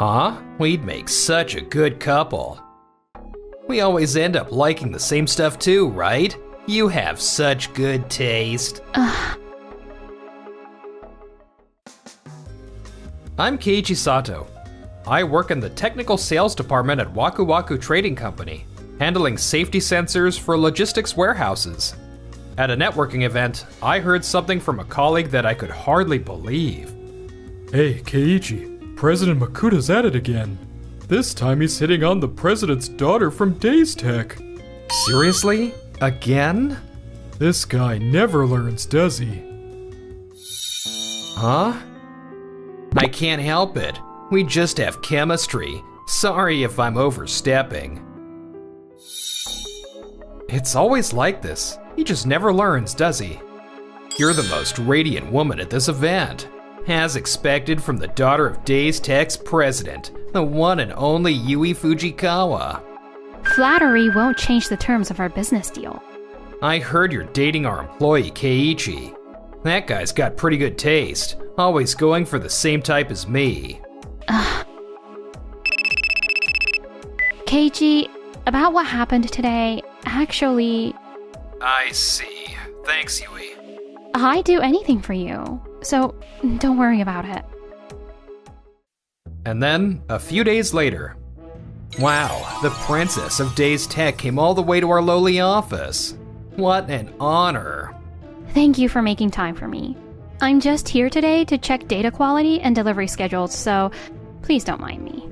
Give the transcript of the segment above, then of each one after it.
Huh? We'd make such a good couple. We always end up liking the same stuff too, right? You have such good taste. I'm Keiichi Sato. I work in the technical sales department at Wakuaku Trading Company, handling safety sensors for logistics warehouses. At a networking event, I heard something from a colleague that I could hardly believe. Hey, Keiichi, President Makuda's at it again. This time he's hitting on the president's daughter from Days Tech. Seriously? Again? This guy never learns, does he? Huh? I can't help it. We just have chemistry. Sorry if I'm overstepping. It's always like this. He just never learns, does he? You're the most radiant woman at this event. As expected from the daughter of Days Tech's president, the one and only Yui Fujikawa. Flattery won't change the terms of our business deal. I heard you're dating our employee, Keiichi. That guy's got pretty good taste, always going for the same type as me. Keiichi, about what happened today, actually... I see. Thanks, Yui. I'd do anything for you, so don't worry about it. And then, a few days later, wow, the princess of Days Tech came all the way to our lowly office. What an honor. Thank you for making time for me. I'm just here today to check data quality and delivery schedules, so please don't mind me.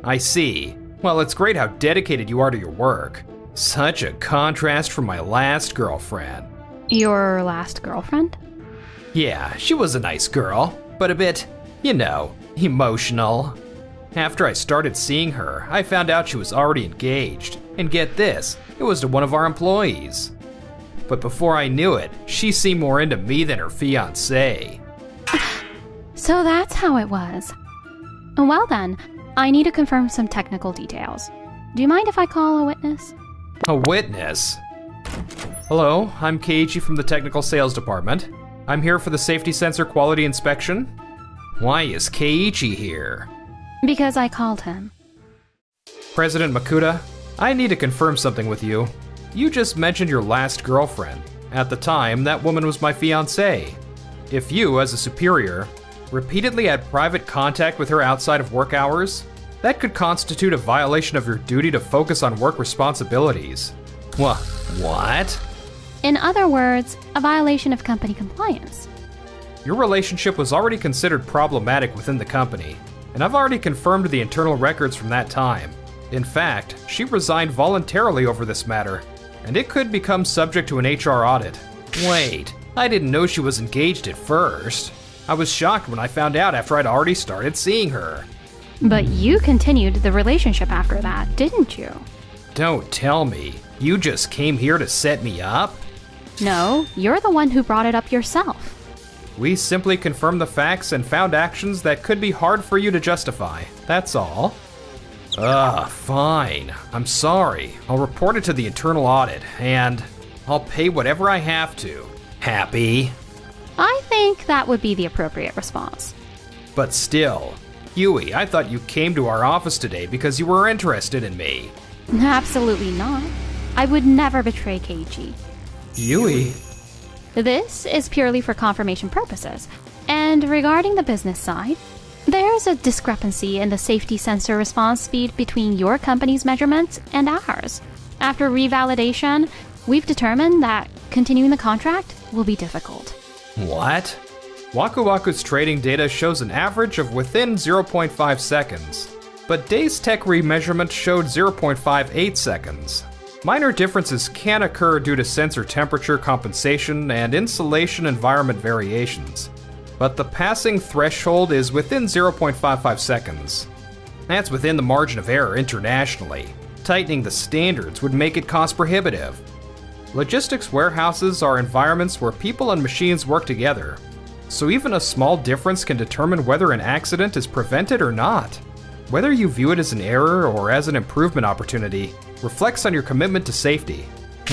I see. Well, it's great how dedicated you are to your work. Such a contrast from my last girlfriend. Your last girlfriend? Yeah, she was a nice girl, but a bit, emotional. After I started seeing her, I found out she was already engaged. And get this, it was to one of our employees. But before I knew it, she seemed more into me than her fiancé. So that's how it was. Well then, I need to confirm some technical details. Do you mind if I call a witness? A witness? Hello, I'm Keiichi from the technical sales department. I'm here for the safety sensor quality inspection. Why is Keiichi here? Because I called him. President Makuda, I need to confirm something with you. You just mentioned your last girlfriend. At the time, that woman was my fiancée. If you, as a superior, repeatedly had private contact with her outside of work hours, that could constitute a violation of your duty to focus on work responsibilities. What? In other words, a violation of company compliance. Your relationship was already considered problematic within the company, and I've already confirmed the internal records from that time. In fact, she resigned voluntarily over this matter, and it could become subject to an HR audit. Wait, I didn't know she was engaged at first. I was shocked when I found out after I'd already started seeing her. But you continued the relationship after that, didn't you? Don't tell me. You just came here to set me up? No, you're the one who brought it up yourself. We simply confirmed the facts and found actions that could be hard for you to justify. That's all. Fine. I'm sorry. I'll report it to the internal audit, and I'll pay whatever I have to. Happy? I think that would be the appropriate response. But still, Yui, I thought you came to our office today because you were interested in me. Absolutely not. I would never betray Keiichi. Yui? This is purely for confirmation purposes. And regarding the business side, there's a discrepancy in the safety sensor response speed between your company's measurements and ours. After revalidation, we've determined that continuing the contract will be difficult. What? Wakuaku's trading data shows an average of within 0.5 seconds, but Days Tech remeasurement showed 0.58 seconds. Minor differences can occur due to sensor temperature compensation and insulation environment variations, but the passing threshold is within 0.55 seconds. That's within the margin of error internationally. Tightening the standards would make it cost prohibitive. Logistics warehouses are environments where people and machines work together, so even a small difference can determine whether an accident is prevented or not. Whether you view it as an error or as an improvement opportunity reflects on your commitment to safety.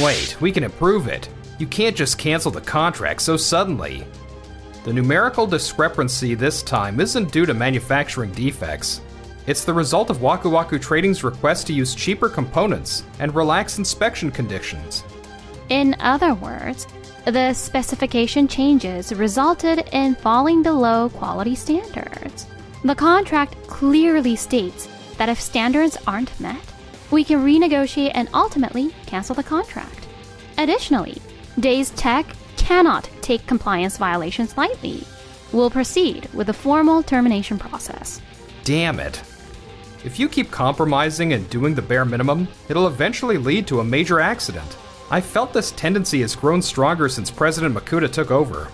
Wait, we can improve it. You can't just cancel the contract so suddenly. The numerical discrepancy this time isn't due to manufacturing defects. It's the result of Wakuaku Trading's request to use cheaper components and relax inspection conditions. In other words, the specification changes resulted in falling below quality standards. The contract clearly states that if standards aren't met, we can renegotiate and ultimately cancel the contract. Additionally, Days Tech cannot take compliance violations lightly. We'll proceed with the formal termination process. Damn it. If you keep compromising and doing the bare minimum, it'll eventually lead to a major accident. I felt this tendency has grown stronger since President Makuta took over.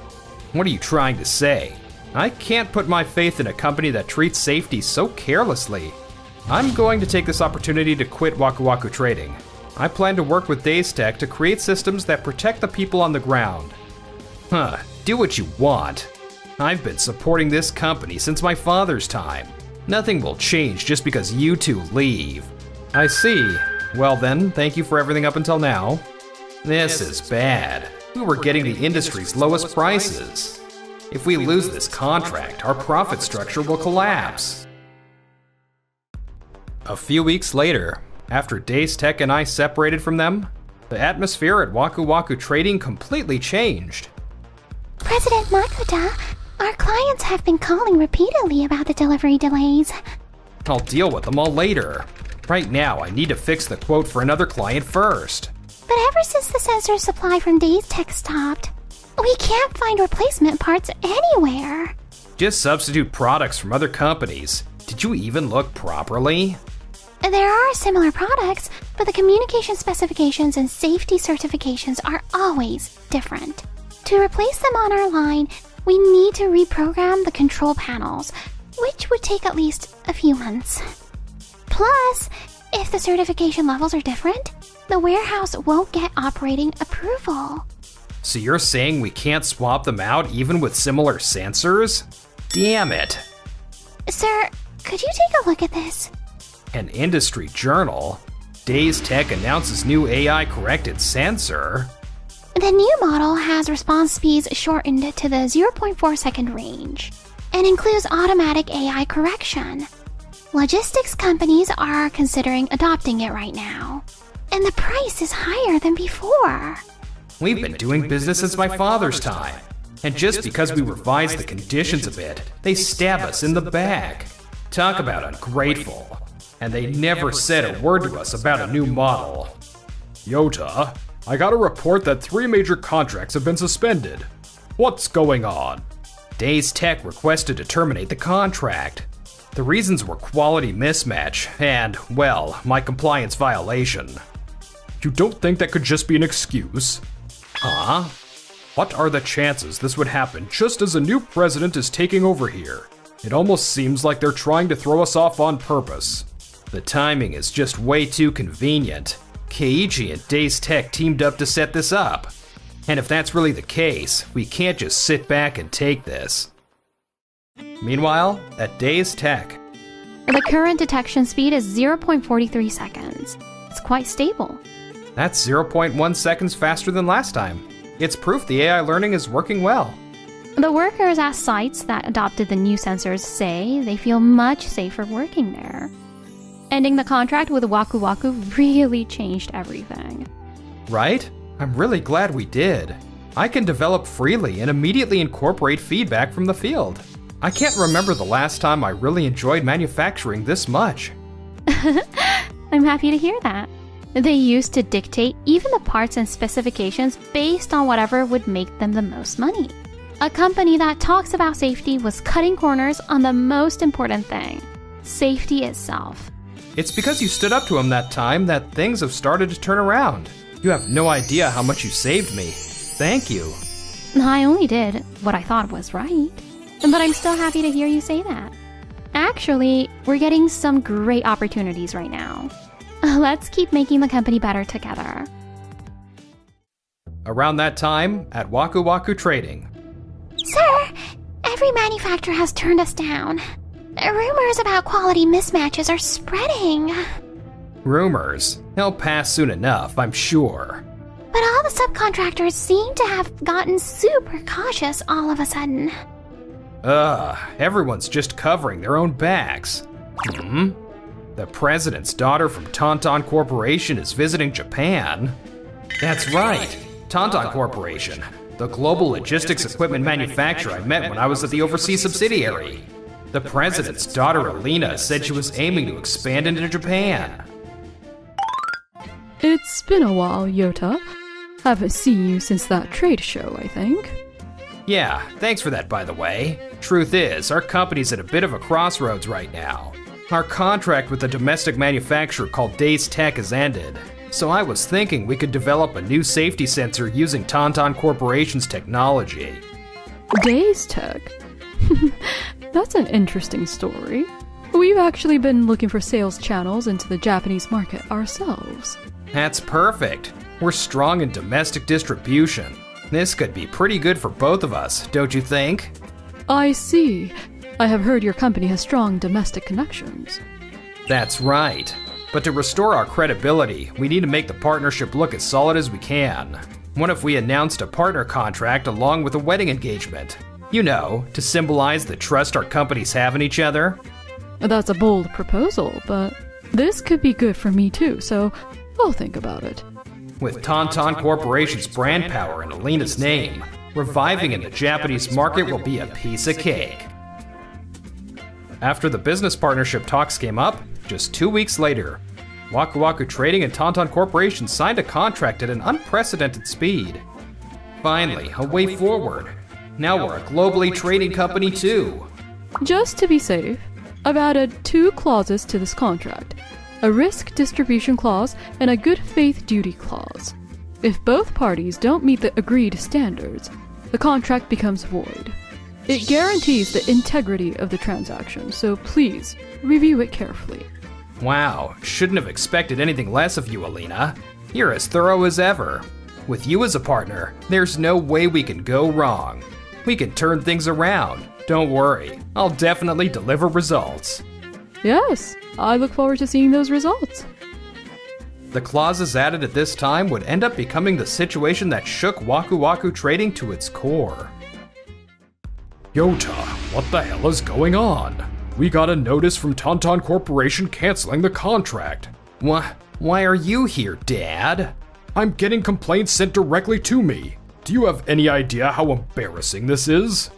What are you trying to say? I can't put my faith in a company that treats safety so carelessly. I'm going to take this opportunity to quit Wakuaku Trading. I plan to work with Days Tech to create systems that protect the people on the ground. Do what you want. I've been supporting this company since my father's time. Nothing will change just because you two leave. I see. Well then, thank you for everything up until now. This is bad. We were getting the industry's lowest prices. If we lose this contract, our profit structure will collapse. A few weeks later, after Days Tech and I separated from them, the atmosphere at Wakuaku Trading completely changed. President Makuta, our clients have been calling repeatedly about the delivery delays. I'll deal with them all later. Right now, I need to fix the quote for another client first. But ever since the sensor supply from Days Tech stopped, we can't find replacement parts anywhere. Just substitute products from other companies. Did you even look properly? There are similar products, but the communication specifications and safety certifications are always different. To replace them on our line, we need to reprogram the control panels, which would take at least a few months. Plus, if the certification levels are different, the warehouse won't get operating approval. So you're saying we can't swap them out even with similar sensors? Damn it. Sir, could you take a look at this? An industry journal? Days Tech announces new AI-corrected sensor? The new model has response speeds shortened to the 0.4 second range and includes automatic AI correction. Logistics companies are considering adopting it right now, and the price is higher than before. We've been doing business since my father's time, and just because we revised the conditions a bit, they stab us in the back. Talk about ungrateful. And they never said a word to us about a new model. Yota, I got a report that 3 major contracts have been suspended. What's going on? Days Tech requested to terminate the contract. The reasons were quality mismatch and, well, my compliance violation. You don't think that could just be an excuse? Huh? What are the chances this would happen just as a new president is taking over here? It almost seems like they're trying to throw us off on purpose. The timing is just way too convenient. Keiichi and Days Tech teamed up to set this up. And if that's really the case, we can't just sit back and take this. Meanwhile, at Days Tech, The current detection speed is 0.43 seconds. It's quite stable. That's 0.1 seconds faster than last time. It's proof the AI learning is working well. The workers at sites that adopted the new sensors say they feel much safer working there. Ending the contract with Wakuaku really changed everything. Right? I'm really glad we did. I can develop freely and immediately incorporate feedback from the field. I can't remember the last time I really enjoyed manufacturing this much. I'm happy to hear that. They used to dictate even the parts and specifications based on whatever would make them the most money. A company that talks about safety was cutting corners on the most important thing, safety itself. It's because you stood up to him that time that things have started to turn around. You have no idea how much you saved me. Thank you. I only did what I thought was right. But I'm still happy to hear you say that. Actually, we're getting some great opportunities right now. Let's keep making the company better together. Around that time, at Wakuaku Trading. Sir, every manufacturer has turned us down. Rumors about quality mismatches are spreading. Rumors. They'll pass soon enough, I'm sure. But all the subcontractors seem to have gotten super cautious all of a sudden. Everyone's just covering their own backs. The president's daughter from Tonton Corporation is visiting Japan. That's right, Tonton Corporation, the global logistics equipment manufacturer I met when I was at the overseas subsidiary. The president's daughter Alina said she was aiming to expand into Japan. It's been a while, Yota. Haven't seen you since that trade show, I think. Yeah, thanks for that, by the way. Truth is, our company's at a bit of a crossroads right now. Our contract with a domestic manufacturer called Days Tech has ended, so I was thinking we could develop a new safety sensor using Tonton Corporation's technology. Days Tech? That's an interesting story. We've actually been looking for sales channels into the Japanese market ourselves. That's perfect. We're strong in domestic distribution. This could be pretty good for both of us, don't you think? I see. I have heard your company has strong domestic connections. That's right. But to restore our credibility, we need to make the partnership look as solid as we can. What if we announced a partner contract along with a wedding engagement? You know, to symbolize the trust our companies have in each other? That's a bold proposal, but this could be good for me too, so I'll think about it. With Tonton Corporation's brand power and Alina's name, reviving in the Japanese market will be a piece of cake. After the business partnership talks came up, just 2 weeks later, Wakuaku Trading and Tonton Corporation signed a contract at an unprecedented speed. Finally, a way forward. Now we're a globally trading company too. Just to be safe, I've added 2 clauses to this contract. A risk distribution clause and a good faith duty clause. If both parties don't meet the agreed standards, the contract becomes void. It guarantees the integrity of the transaction, so please review it carefully. Wow, shouldn't have expected anything less of you, Alina. You're as thorough as ever. With you as a partner, there's no way we can go wrong. We can turn things around. Don't worry, I'll definitely deliver results. Yes, I look forward to seeing those results. The clauses added at this time would end up becoming the situation that shook Wakuaku Trading to its core. Yota, what the hell is going on? We got a notice from Tonton Corporation canceling the contract. Why are you here, Dad? I'm getting complaints sent directly to me. Do you have any idea how embarrassing this is?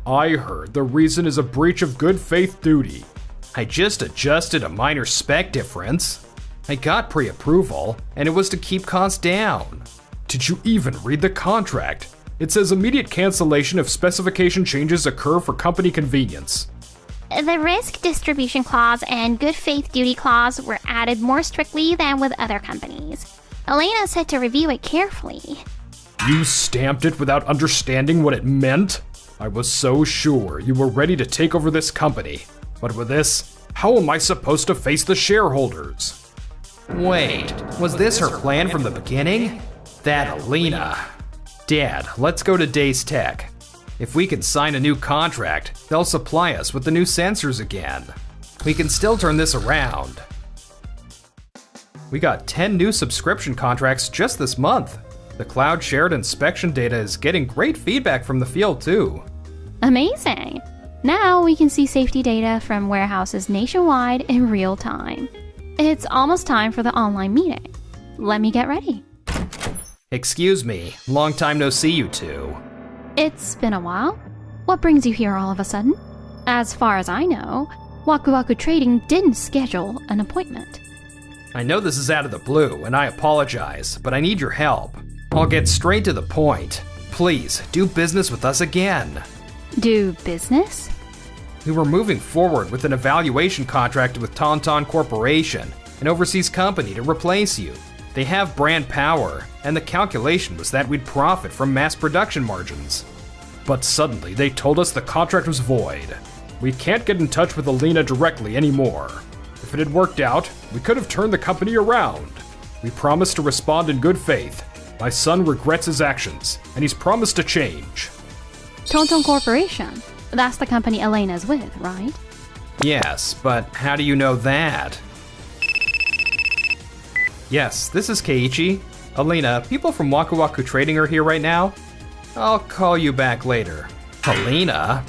I heard the reason is a breach of good faith duty. I just adjusted a minor spec difference. I got pre-approval, and it was to keep costs down. Did you even read the contract? It says immediate cancellation if specification changes occur for company convenience. The risk distribution clause and good faith duty clause were added more strictly than with other companies. Elena said to review it carefully. You stamped it without understanding what it meant? I was so sure you were ready to take over this company. But with this, how am I supposed to face the shareholders? Wait, was this her plan from the beginning? That Alina. Dad, let's go to Days Tech. If we can sign a new contract, they'll supply us with the new sensors again. We can still turn this around. We got 10 new subscription contracts just this month. The cloud shared inspection data is getting great feedback from the field too. Amazing! Now we can see safety data from warehouses nationwide in real time. It's almost time for the online meeting. Let me get ready. Excuse me, long time no see you two. It's been a while. What brings you here all of a sudden? As far as I know, Wakuaku Trading didn't schedule an appointment. I know this is out of the blue, and I apologize, but I need your help. I'll get straight to the point. Please, do business with us again. Do business? We were moving forward with an evaluation contract with Tonton Corporation, an overseas company, to replace you. They have brand power, and the calculation was that we'd profit from mass production margins. But suddenly they told us the contract was void. We can't get in touch with Alina directly anymore. If it had worked out, we could have turned the company around. We promised to respond in good faith. My son regrets his actions, and he's promised to change. Tonton Corporation. That's the company Elena's with, right? Yes, but how do you know that? Yes, this is Keiichi. Alina, people from Wakuaku Trading are here right now. I'll call you back later. Alina?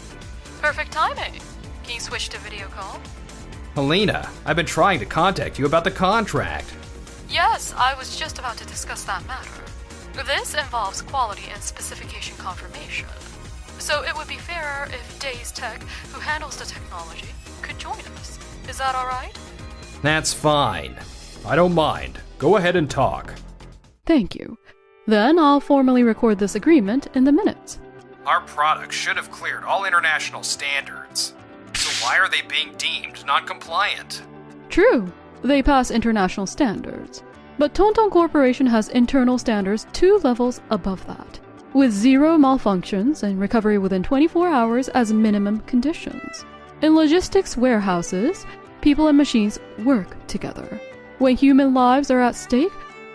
Perfect timing. Can you switch to video call? Helena, I've been trying to contact you about the contract. Yes, I was just about to discuss that matter. This involves quality and specification confirmation. So it would be fairer if Days Tech, who handles the technology, could join us. Is that alright? That's fine. I don't mind. Go ahead and talk. Thank you. Then I'll formally record this agreement in the minutes. Our product should have cleared all international standards. So why are they being deemed non-compliant? True, they pass international standards. But Tonton Corporation has internal standards 2 levels above that, with 0 malfunctions and recovery within 24 hours as minimum conditions. In logistics warehouses, people and machines work together. When human lives are at stake,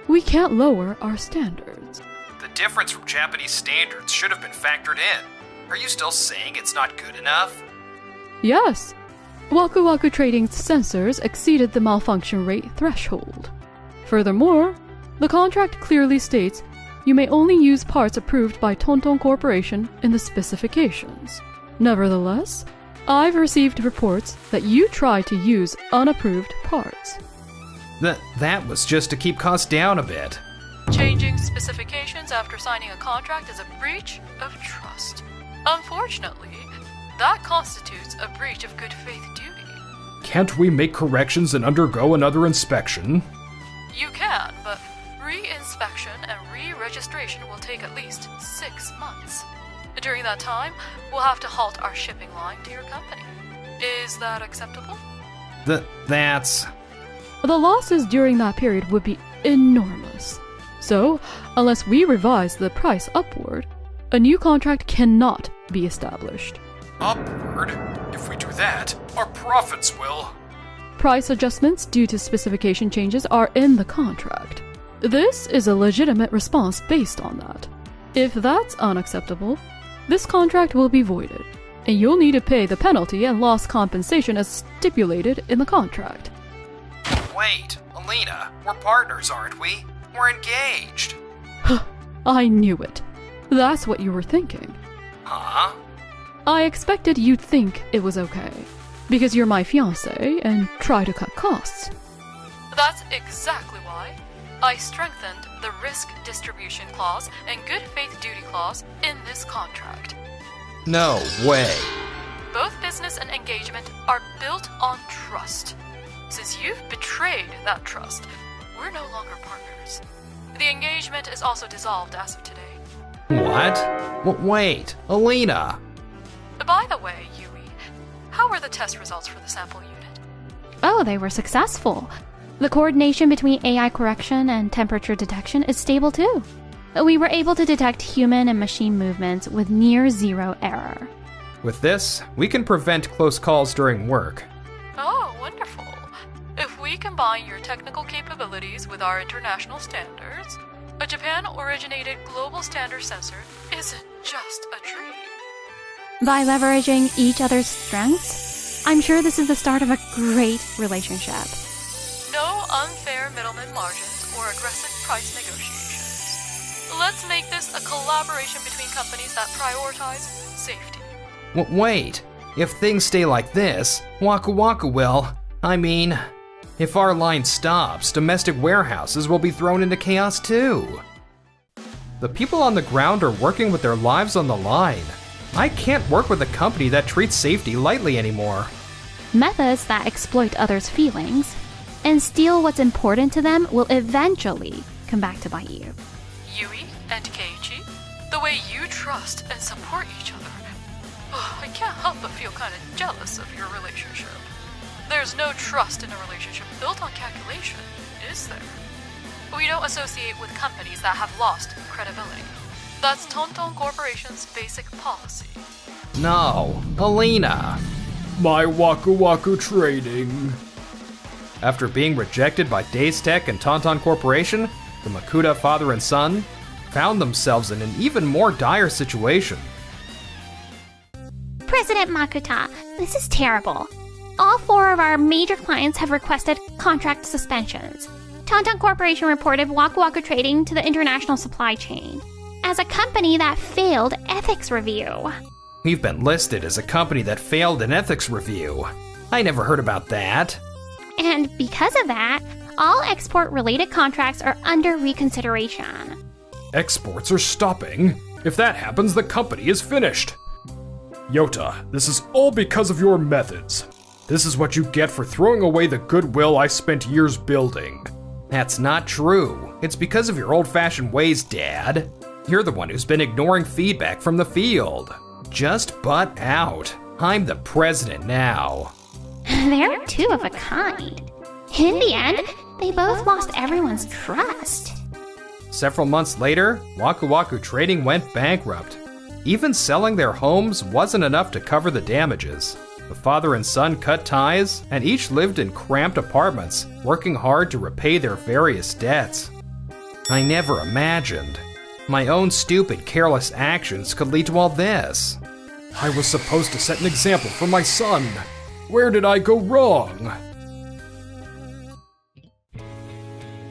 we can't lower our standards. The difference from Japanese standards should have been factored in. Are you still saying it's not good enough? Yes. Wakuaku Trading's sensors exceeded the malfunction rate threshold. Furthermore, the contract clearly states you may only use parts approved by Tonton Corporation in the specifications. Nevertheless, I've received reports that you tried to use unapproved parts. That was just to keep costs down a bit. Changing specifications after signing a contract is a breach of trust. Unfortunately, that constitutes a breach of good faith duty. Can't we make corrections and undergo another inspection? You can, but re-inspection and re-registration will take at least 6 months. During that time, we'll have to halt our shipping line to your company. Is that acceptable? That's... The losses during that period would be enormous. So, unless we revise the price upward, a new contract cannot be established. Upward? If we do that, our profits will... Price adjustments due to specification changes are in the contract. This is a legitimate response based on that. If that's unacceptable, this contract will be voided, and you'll need to pay the penalty and loss compensation as stipulated in the contract. Wait, Alina, we're partners, aren't we? We're engaged. I knew it. That's what you were thinking. Huh? I expected you'd think it was okay, because you're my fiancé and try to cut costs. That's exactly why I strengthened the risk distribution clause and good faith duty clause in this contract. No way. Both business and engagement are built on trust. Since you've betrayed that trust, we're no longer partners. The engagement is also dissolved as of today. What? Wait, Alina. By the way, Yui, how were the test results for the sample unit? Oh, they were successful. The coordination between AI correction and temperature detection is stable too. We were able to detect human and machine movements with near 0 error. With this, we can prevent close calls during work. Oh, wonderful. If we combine your technical capabilities with our international standards, a Japan-originated global standard sensor isn't just a dream. By leveraging each other's strengths, I'm sure this is the start of a great relationship. No unfair middleman margins or aggressive price negotiations. Let's make this a collaboration between companies that prioritize safety. Wait, if things stay like this, Wakuaku will. If our line stops, domestic warehouses will be thrown into chaos too. The people on the ground are working with their lives on the line. I can't work with a company that treats safety lightly anymore. Methods that exploit others' feelings and steal what's important to them will eventually come back to bite you. Yui and Keiichi, the way you trust and support each other, I can't help but feel kind of jealous of your relationship. There's no trust in a relationship built on calculation, is there? We don't associate with companies that have lost credibility. That's Tonton Corporation's basic policy. No, Alina. My Wakuaku Trading. After being rejected by Days Tech and Tonton Corporation, the Makuta father and son found themselves in an even more dire situation. President Makuta, this is terrible. All 4 of our major clients have requested contract suspensions. Tonton Corporation reported Wakuaku Trading to the international supply chain as a company that failed ethics review. We've been listed as a company that failed an ethics review. I never heard about that. And because of that, all export-related contracts are under reconsideration. Exports are stopping. If that happens, the company is finished. Yota, this is all because of your methods. This is what you get for throwing away the goodwill I spent years building. That's not true. It's because of your old-fashioned ways, Dad. You're the one who's been ignoring feedback from the field. Just butt out. I'm the president now. They're two of a kind. In the end, they both lost everyone's trust. Several months later, Wakuaku Trading went bankrupt. Even selling their homes wasn't enough to cover the damages. The father and son cut ties, and each lived in cramped apartments, working hard to repay their various debts. I never imagined my own stupid, careless actions could lead to all this. I was supposed to set an example for my son. Where did I go wrong?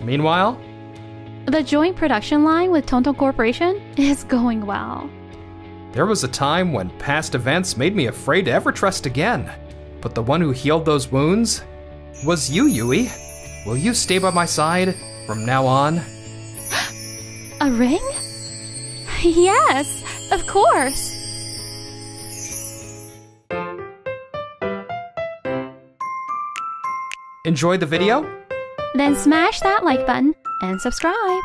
Meanwhile, The joint production line with Tonton Corporation is going well. there was a time when past events made me afraid to ever trust again. But the one who healed those wounds was you, Yui. Will you stay by my side from now on? A ring? Yes, of course. Enjoyed the video? Then smash that like button and subscribe.